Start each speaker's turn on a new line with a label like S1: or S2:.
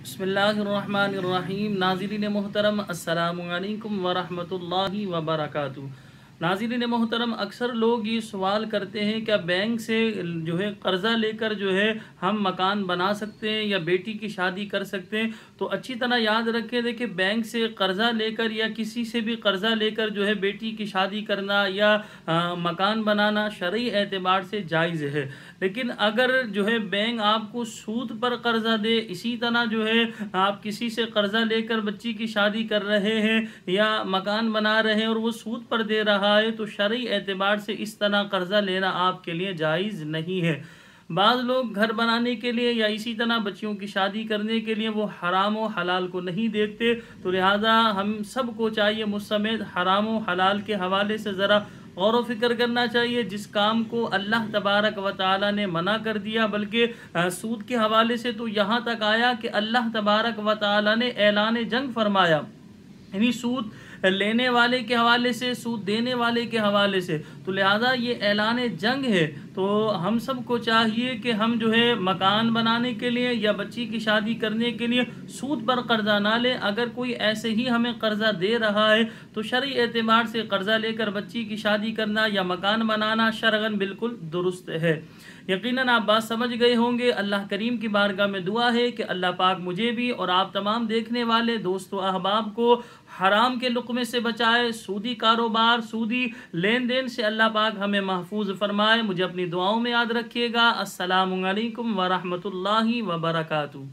S1: بسم اللہ الرحمن الرحیم۔ ناظرین محترم، السلام علیکم ورحمۃ اللہ وبرکاتہ۔ ناظرین محترم، اکثر لوگ یہ سوال کرتے ہیں کہ بینک سے قرضہ لے کر ہم مکان بنا سکتے ہیں یا بیٹی کی شادی کر سکتے ہیں؟ تو اچھی طرح یاد رکھیں، دیکھیں بینک سے قرضہ لے کر یا کسی سے بھی قرضہ لے کر بیٹی کی شادی کرنا یا مکان بنانا شرعی اعتبار سے جائز ہے، لیکن اگر بینک آپ کو سود پر قرضہ دے، اسی طرح آپ کسی سے قرضہ لے کر بچی کی شادی کر رہے ہیں یا مکان بنا رہے ہیں اور وہ سود پر دے رہا ہے، تو شرعی اعتبار سے اس طرح قرضہ لینا آپ کے لیے جائز نہیں ہے۔ بعض لوگ گھر بنانے کے لیے یا اسی طرح بچیوں کی شادی کرنے کے لیے وہ حرام و حلال کو نہیں دیکھتے، تو لہٰذا ہم سب کو چاہیے مجھ سمیت حرام و حلال کے حوالے سے ذرا غور و فکر کرنا چاہیے۔ جس کام کو اللہ تبارک و تعالی نے منع کر دیا، بلکہ سود کے حوالے سے تو یہاں تک آیا کہ اللہ تبارک و تعالی نے اعلان جنگ فرمایا، یعنی سود لینے والے کے حوالے سے، سود دینے والے کے حوالے سے، تو لہٰذا یہ اعلان جنگ ہے۔ تو ہم سب کو چاہیے کہ ہم مکان بنانے کے لیے یا بچی کی شادی کرنے کے لیے سود پر قرضہ نہ لیں۔ اگر کوئی ایسے ہی ہمیں قرضہ دے رہا ہے تو شرعی اعتبار سے قرضہ لے کر بچی کی شادی کرنا یا مکان بنانا شرعاً بالکل درست ہے۔ یقیناً آپ بات سمجھ گئے ہوں گے۔ اللہ کریم کی بارگاہ میں دعا ہے کہ اللہ پاک مجھے بھی اور آپ تمام دیکھنے والے دوست و احباب کو حرام کے لقمے سے بچائے، سودی کاروبار، سودی لین دین سے اللہ پاک ہمیں محفوظ فرمائے۔ مجھے اپنی دعاؤں میں یاد رکھیے گا۔ السلام علیکم ورحمۃ اللہ وبرکاتہ۔